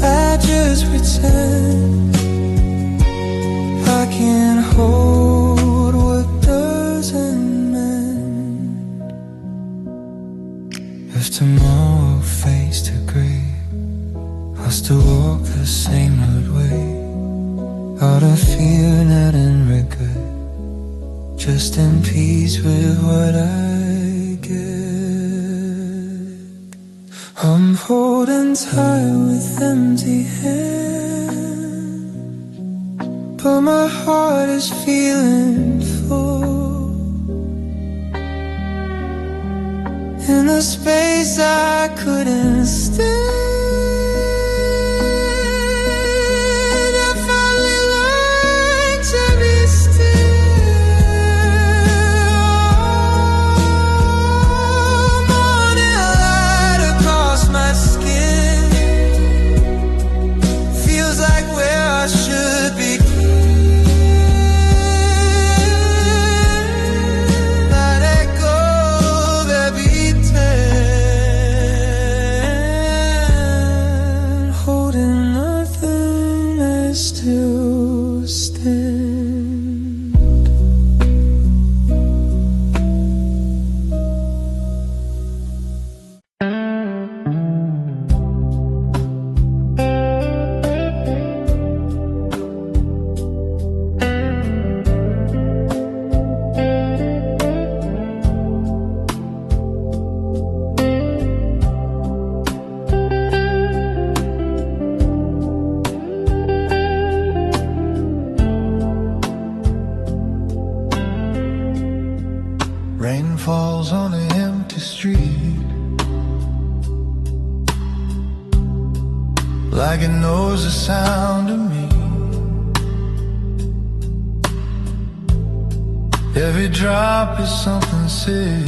Speaker 1: I just pretend I can't hold what doesn't mend. If tomorrow fades to grey, I'll still walk the same old way, out of fear, not in regret, just in peace with what I get. I'm holding tight with empty hands, but my heart is feeling full. In a space I couldn't stand, I finally learned to be still. Morning light across my skin, feels like where I should begin. Still stand.
Speaker 2: Rain falls on an empty street, like it knows the sound of me. Every drop is something said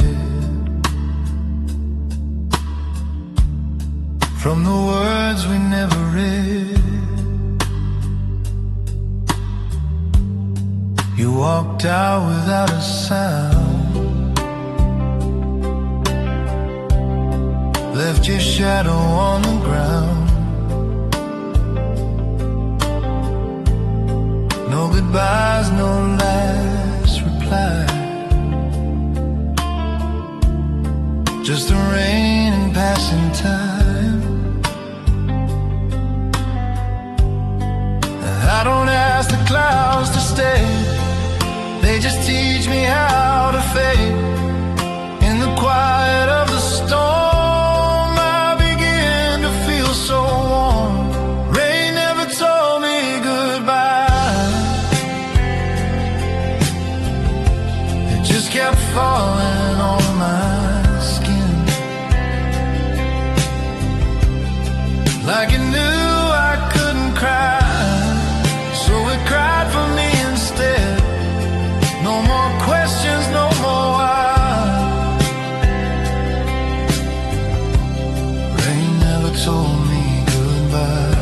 Speaker 2: from the words we never read. You walked out without a sound, left your shadow on the ground. No goodbyes, no last reply, just the rain and passing time. I don't ask the clouds to stay, they just teach me how to fade. In the quiet of the storm, I begin to feel so warm. Rain never told me goodbye, it just kept falling on my skin, like it knew I couldn't cry, so it cried for me instead. No more questions, no more why. Rain never told me goodbye.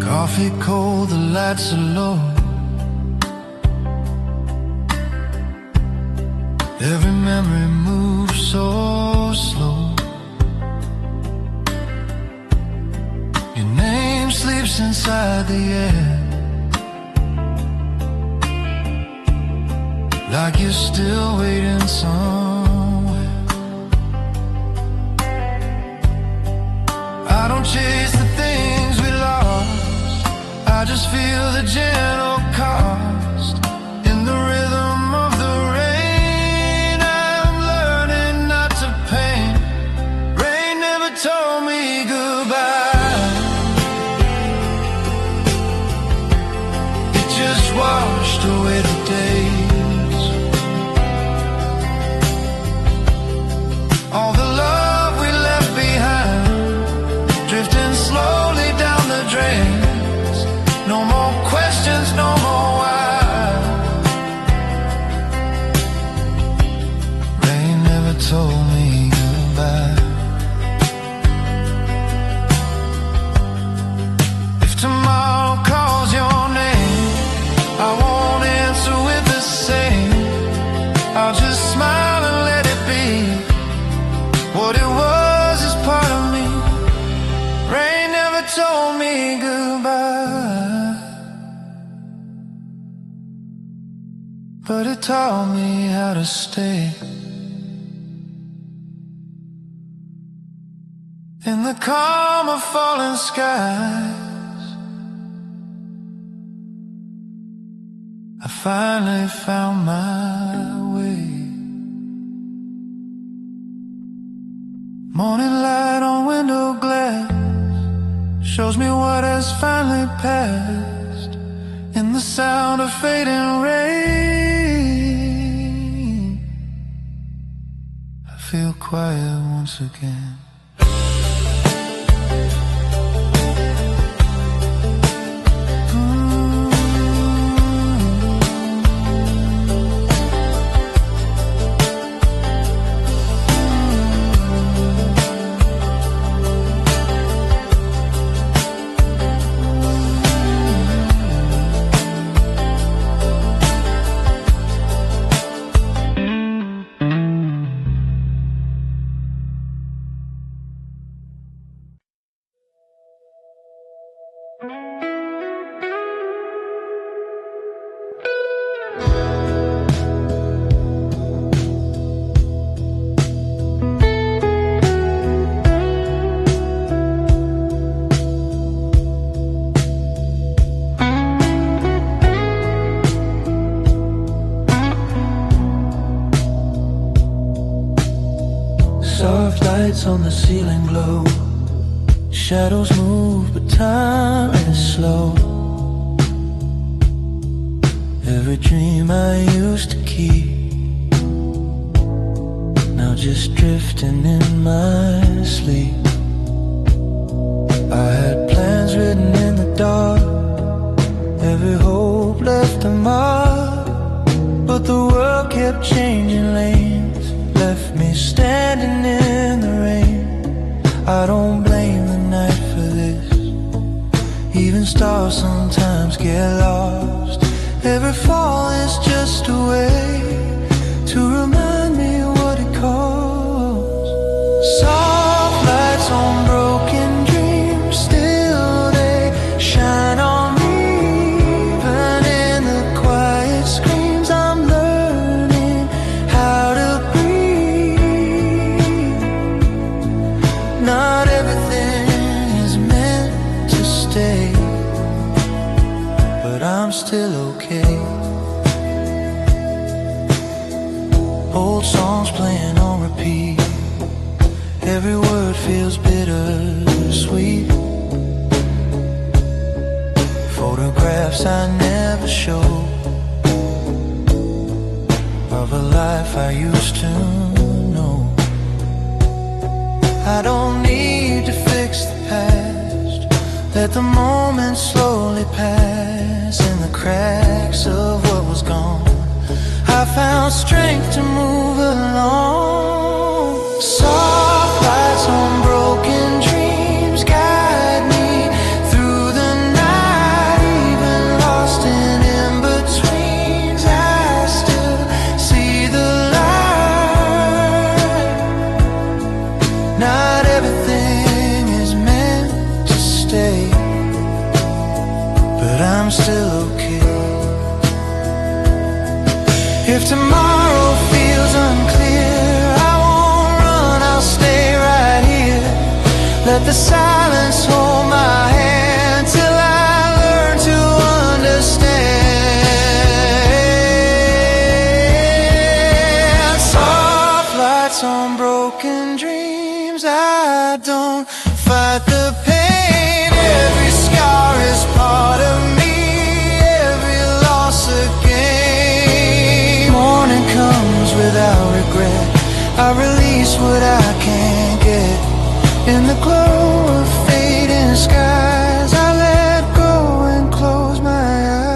Speaker 2: Coffee cold, the lights are low, every memory moves so slow.
Speaker 1: fierce inside the air, like you're still waiting somewhere. I don't chase the things we lost, I just feel the gentle cost in the rhythm of the rain. I'm learning not to paint. Rain never told me goodbye, it just washed away the days. All the love we left behind, drifting slowly down the drains. No more questions, no more why. Rain never told me goodbye. If tomorrow calls your name, I won't answer with the same. I'll just smile and let it be. What it was is part of me. Rain never told me goodbye, but it taught me how to stay. In the calm of falling skies, I finally found my way. Morning light on window glass shows me what has finally passed. In the sound of fading rain, I feel quiet once again. Soft lights on the ceiling glow, shadows move but time is slow. Every dream I used to keep, now just drifting in my sleep. I had plans written in the dark, every hope left a mark, but the world kept changing lanes, left me standing in the rain. I don't blame the night for this, even stars sometimes get lost. Every fall is just a way to remind me what it costs. Soft lights on broken dreams, still they shine on me. Even in the quiet screams, I'm learning how to breathe. Not everything is meant to stay, but I'm still okay. Old songs playing on repeat, every word feels bittersweet. Photographs I never showed, of a life I used to know. I don't need to fix the past, let the moment slowly pass. In the cracks of what was gone, I found strength to move along. Soft lights on broken dreams guide me through the night. Even lost in in-betweens, I still see the light. Not everything is meant to stay, but I'm still okay. If tomorrow feels unclear, I won't run, I'll stay right here. Let the silence hold my hand till I learn to understand. Soft lights on broken dreams, I don't fight the pain. Every scar is part of me, every loss a gain. Morning comes without regret, I release what I can't get. In the glow of fading skies, I let go and close my eyes.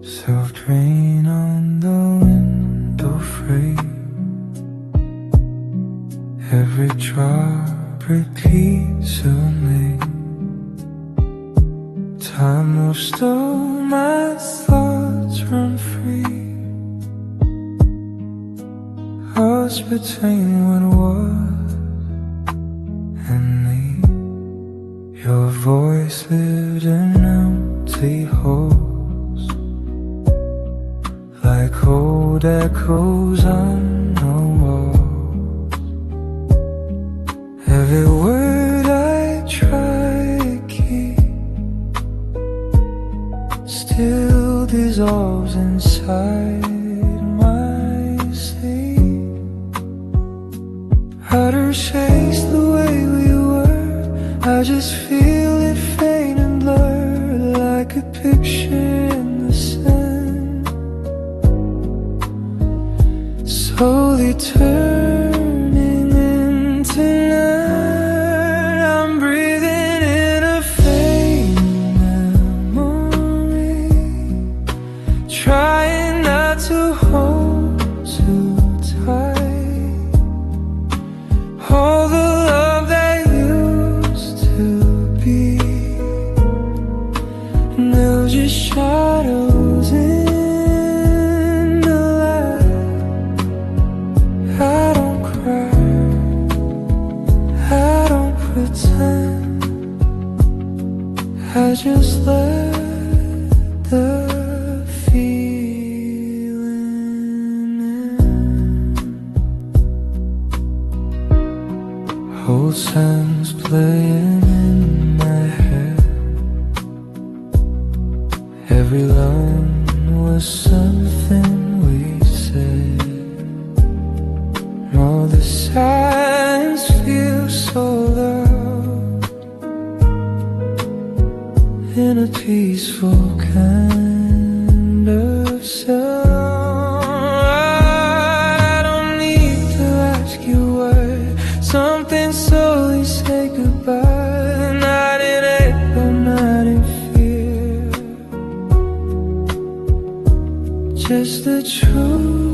Speaker 1: Soft rain on the window frame, every drop repeats of me. Time moves slow, my thoughts run free. Lost between what was and me. Your voice lived in empty halls, like old echoes on the walls. Every word I try to keep still dissolves inside my sleep. Outer space the way we were, I just feel it faint and blurred, like a picture in the sand. Slowly turning into night, I'm breathing in a faint memory, trying not to hold too tight. All the love that used to be, now just shadows in the light. I don't cry, I don't pretend, I just let the feeling in. Old sounds playing in my head, every line was something we said. All the silence feels so loud, in a peaceful kind of sound. I don't need to ask you why. Something slowly say goodbye, not in anger, not in fear, just the truth.